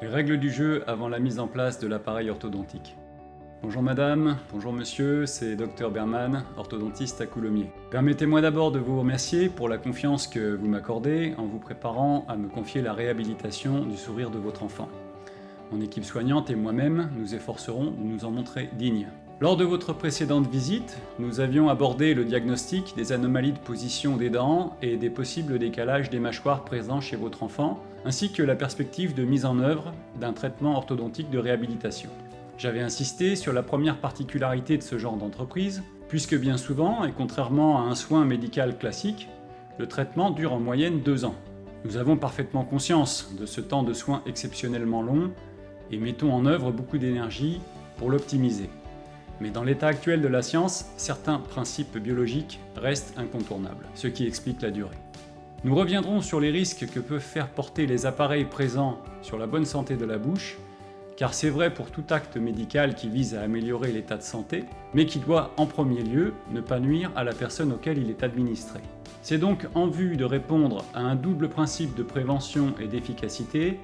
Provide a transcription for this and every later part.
Les règles du jeu avant la mise en place de l'appareil orthodontique. Bonjour madame, bonjour monsieur, c'est Dr Berman, orthodontiste à Coulommiers. Permettez-moi d'abord de vous remercier pour la confiance que vous m'accordez en vous préparant à me confier la réhabilitation du sourire de votre enfant. Mon équipe soignante et moi-même nous efforcerons de nous en montrer dignes. Lors de votre précédente visite, nous avions abordé le diagnostic des anomalies de position des dents et des possibles décalages des mâchoires présents chez votre enfant, ainsi que la perspective de mise en œuvre d'un traitement orthodontique de réhabilitation. J'avais insisté sur la première particularité de ce genre d'entreprise, puisque bien souvent, et contrairement à un soin médical classique, le traitement dure en moyenne 2 ans. Nous avons parfaitement conscience de ce temps de soins exceptionnellement long et mettons en œuvre beaucoup d'énergie pour l'optimiser. Mais dans l'état actuel de la science, certains principes biologiques restent incontournables, ce qui explique la durée. Nous reviendrons sur les risques que peuvent faire porter les appareils présents sur la bonne santé de la bouche, car c'est vrai pour tout acte médical qui vise à améliorer l'état de santé, mais qui doit en premier lieu ne pas nuire à la personne auquel il est administré. C'est donc en vue de répondre à un double principe de prévention et d'efficacité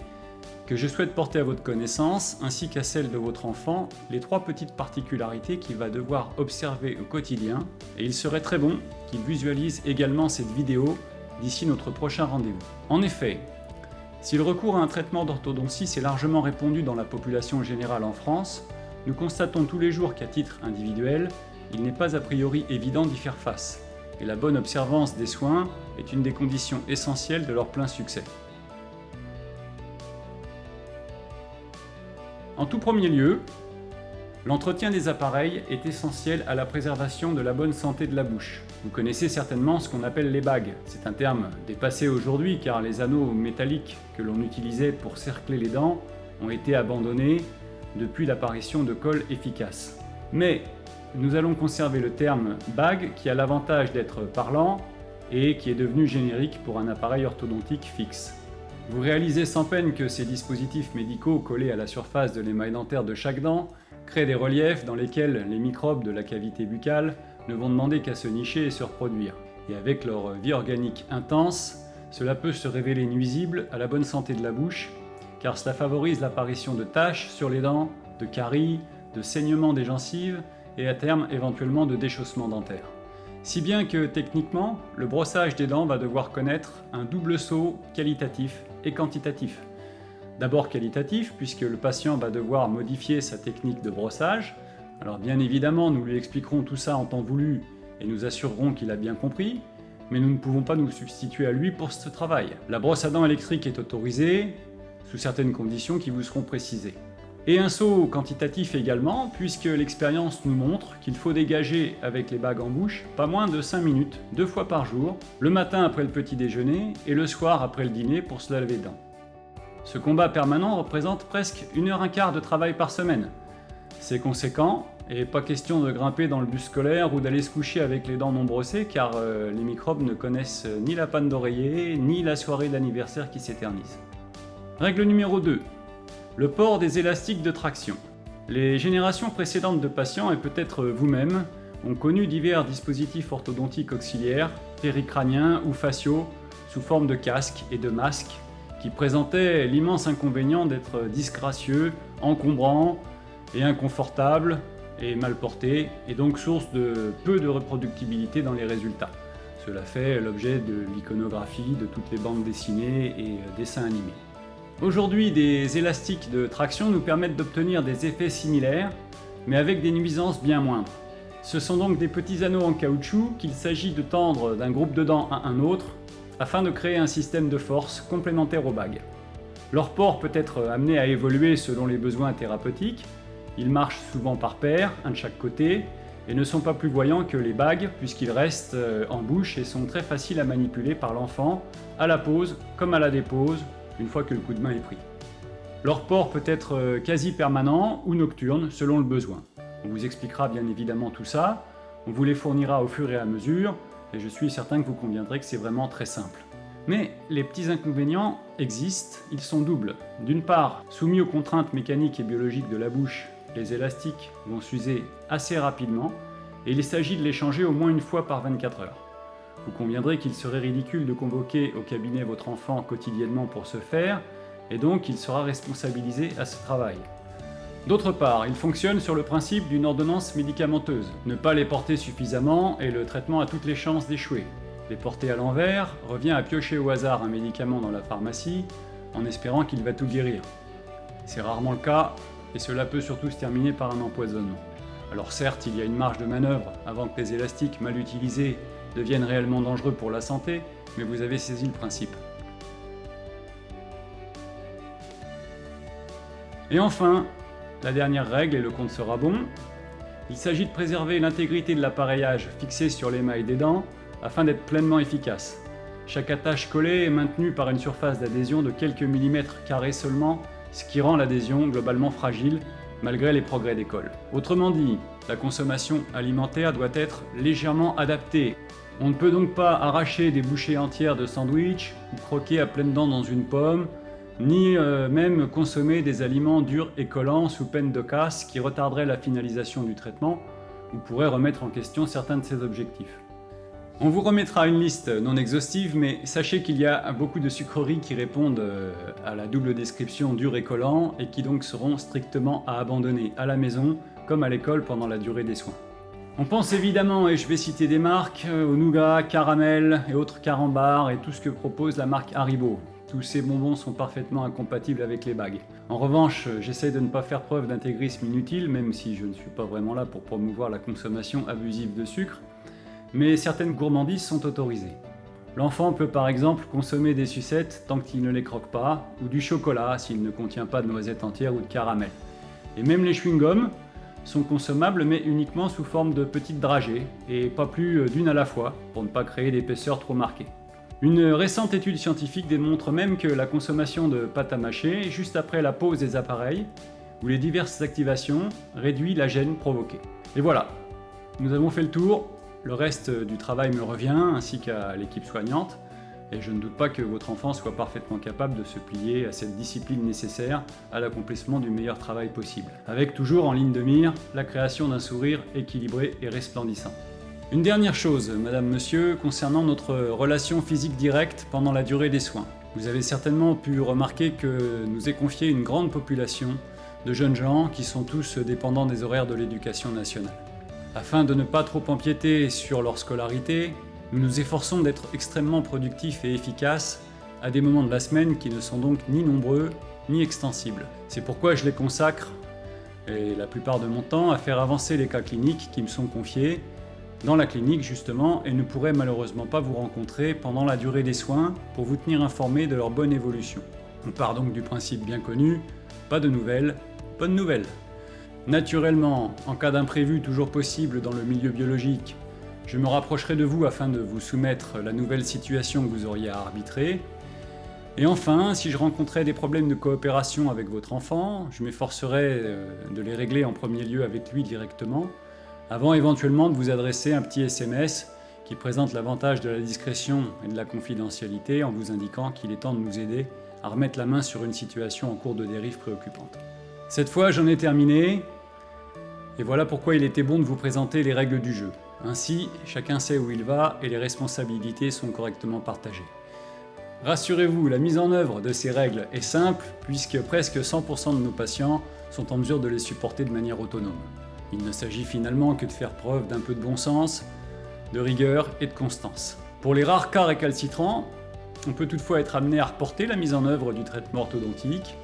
que je souhaite porter à votre connaissance, ainsi qu'à celle de votre enfant, les 3 petites particularités qu'il va devoir observer au quotidien, et il serait très bon qu'il visualise également cette vidéo d'ici notre prochain rendez-vous. En effet, si le recours à un traitement d'orthodontie s'est largement répandu dans la population générale en France, nous constatons tous les jours qu'à titre individuel, il n'est pas a priori évident d'y faire face, et la bonne observance des soins est une des conditions essentielles de leur plein succès. En tout premier lieu, l'entretien des appareils est essentiel à la préservation de la bonne santé de la bouche. Vous connaissez certainement ce qu'on appelle les bagues. C'est un terme dépassé aujourd'hui car les anneaux métalliques que l'on utilisait pour cercler les dents ont été abandonnés depuis l'apparition de colles efficaces. Mais nous allons conserver le terme bague qui a l'avantage d'être parlant et qui est devenu générique pour un appareil orthodontique fixe. Vous réalisez sans peine que ces dispositifs médicaux collés à la surface de l'émail dentaire de chaque dent créent des reliefs dans lesquels les microbes de la cavité buccale ne vont demander qu'à se nicher et se reproduire. Et avec leur vie organique intense, cela peut se révéler nuisible à la bonne santé de la bouche, car cela favorise l'apparition de taches sur les dents, de caries, de saignements des gencives et à terme éventuellement de déchaussement dentaire. Si bien que techniquement, le brossage des dents va devoir connaître un double saut qualitatif et quantitatif. D'abord qualitatif, puisque le patient va devoir modifier sa technique de brossage. Alors bien évidemment, nous lui expliquerons tout ça en temps voulu et nous assurerons qu'il a bien compris, mais nous ne pouvons pas nous substituer à lui pour ce travail. La brosse à dents électrique est autorisée, sous certaines conditions qui vous seront précisées. Et un saut quantitatif également, puisque l'expérience nous montre qu'il faut dégager avec les bagues en bouche pas moins de 5 minutes, 2 fois par jour, le matin après le petit déjeuner et le soir après le dîner pour se laver les dents. Ce combat permanent représente presque 1h15 de travail par semaine. C'est conséquent, et pas question de grimper dans le bus scolaire ou d'aller se coucher avec les dents non brossées, car les microbes ne connaissent ni la panne d'oreiller, ni la soirée d'anniversaire qui s'éternise. Règle numéro 2. Le port des élastiques de traction. Les générations précédentes de patients, et peut-être vous-même, ont connu divers dispositifs orthodontiques auxiliaires, péricrâniens ou faciaux, sous forme de casques et de masques, qui présentaient l'immense inconvénient d'être disgracieux, encombrants et inconfortables et mal portés, et donc source de peu de reproductibilité dans les résultats. Cela fait l'objet de l'iconographie de toutes les bandes dessinées et dessins animés. Aujourd'hui, des élastiques de traction nous permettent d'obtenir des effets similaires, mais avec des nuisances bien moindres. Ce sont donc des petits anneaux en caoutchouc qu'il s'agit de tendre d'un groupe de dents à un autre, afin de créer un système de force complémentaire aux bagues. Leur port peut être amené à évoluer selon les besoins thérapeutiques. Ils marchent souvent par paires, un de chaque côté, et ne sont pas plus voyants que les bagues, puisqu'ils restent en bouche et sont très faciles à manipuler par l'enfant, à la pose comme à la dépose, une fois que le coup de main est pris. Leur port peut être quasi permanent ou nocturne selon le besoin. On vous expliquera bien évidemment tout ça, on vous les fournira au fur et à mesure, et je suis certain que vous conviendrez que c'est vraiment très simple. Mais les petits inconvénients existent, ils sont doubles. D'une part, soumis aux contraintes mécaniques et biologiques de la bouche, les élastiques vont s'user assez rapidement, et il s'agit de les changer au moins une fois par 24 heures. Vous conviendrez qu'il serait ridicule de convoquer au cabinet votre enfant quotidiennement pour ce faire, et donc il sera responsabilisé à ce travail. D'autre part, il fonctionne sur le principe d'une ordonnance médicamenteuse. Ne pas les porter suffisamment et le traitement a toutes les chances d'échouer. Les porter à l'envers revient à piocher au hasard un médicament dans la pharmacie en espérant qu'il va tout guérir. C'est rarement le cas et cela peut surtout se terminer par un empoisonnement. Alors certes, il y a une marge de manœuvre avant que les élastiques mal utilisés deviennent réellement dangereux pour la santé, mais vous avez saisi le principe. Et enfin, la dernière règle, et le compte sera bon, il s'agit de préserver l'intégrité de l'appareillage fixé sur l'émail des dents afin d'être pleinement efficace. Chaque attache collée est maintenue par une surface d'adhésion de quelques millimètres carrés seulement, ce qui rend l'adhésion globalement fragile malgré les progrès d'école. Autrement dit, la consommation alimentaire doit être légèrement adaptée. On ne peut donc pas arracher des bouchées entières de sandwich ou croquer à pleines dents dans une pomme, ni même consommer des aliments durs et collants sous peine de casse qui retarderaient la finalisation du traitement ou pourraient remettre en question certains de ses objectifs. On vous remettra une liste non exhaustive, mais sachez qu'il y a beaucoup de sucreries qui répondent à la double description dur et collant et qui donc seront strictement à abandonner à la maison comme à l'école pendant la durée des soins. On pense évidemment, et je vais citer des marques, au nougat, caramel et autres carambars et tout ce que propose la marque Haribo. Tous ces bonbons sont parfaitement incompatibles avec les bagues. En revanche, j'essaie de ne pas faire preuve d'intégrisme inutile, même si je ne suis pas vraiment là pour promouvoir la consommation abusive de sucre, mais certaines gourmandises sont autorisées. L'enfant peut par exemple consommer des sucettes tant qu'il ne les croque pas, ou du chocolat s'il ne contient pas de noisettes entières ou de caramel. Et même les chewing-gums sont consommables mais uniquement sous forme de petites dragées, et pas plus d'une à la fois, pour ne pas créer d'épaisseur trop marquée. Une récente étude scientifique démontre même que la consommation de pâte à mâcher, juste après la pose des appareils, ou les diverses activations, réduit la gêne provoquée. Et voilà, nous avons fait le tour. Le reste du travail me revient, ainsi qu'à l'équipe soignante, et je ne doute pas que votre enfant soit parfaitement capable de se plier à cette discipline nécessaire à l'accomplissement du meilleur travail possible, avec toujours en ligne de mire la création d'un sourire équilibré et resplendissant. Une dernière chose, madame, monsieur, concernant notre relation physique directe pendant la durée des soins. Vous avez certainement pu remarquer que nous est confiée une grande population de jeunes gens qui sont tous dépendants des horaires de l'éducation nationale. Afin de ne pas trop empiéter sur leur scolarité, nous nous efforçons d'être extrêmement productifs et efficaces à des moments de la semaine qui ne sont donc ni nombreux ni extensibles. C'est pourquoi je les consacre, et la plupart de mon temps, à faire avancer les cas cliniques qui me sont confiés dans la clinique justement et ne pourrai malheureusement pas vous rencontrer pendant la durée des soins pour vous tenir informé de leur bonne évolution. On part donc du principe bien connu, pas de nouvelles, bonnes nouvelles. Naturellement, en cas d'imprévu toujours possible dans le milieu biologique, je me rapprocherai de vous afin de vous soumettre la nouvelle situation que vous auriez à arbitrer. Et enfin, si je rencontrais des problèmes de coopération avec votre enfant, je m'efforcerai de les régler en premier lieu avec lui directement, avant éventuellement de vous adresser un petit SMS qui présente l'avantage de la discrétion et de la confidentialité en vous indiquant qu'il est temps de nous aider à remettre la main sur une situation en cours de dérive préoccupante. Cette fois, j'en ai terminé, et voilà pourquoi il était bon de vous présenter les règles du jeu. Ainsi, chacun sait où il va et les responsabilités sont correctement partagées. Rassurez-vous, la mise en œuvre de ces règles est simple, puisque presque 100% de nos patients sont en mesure de les supporter de manière autonome. Il ne s'agit finalement que de faire preuve d'un peu de bon sens, de rigueur et de constance. Pour les rares cas récalcitrants, on peut toutefois être amené à reporter la mise en œuvre du traitement orthodontique,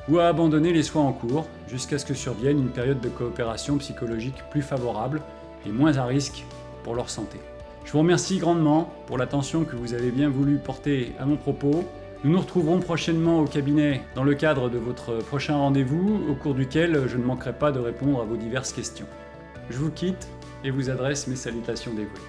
ou à abandonner les soins en cours jusqu'à ce que survienne une période de coopération psychologique plus favorable et moins à risque pour leur santé. Je vous remercie grandement pour l'attention que vous avez bien voulu porter à mon propos. Nous nous retrouverons prochainement au cabinet dans le cadre de votre prochain rendez-vous au cours duquel je ne manquerai pas de répondre à vos diverses questions. Je vous quitte et vous adresse mes salutations dévouées.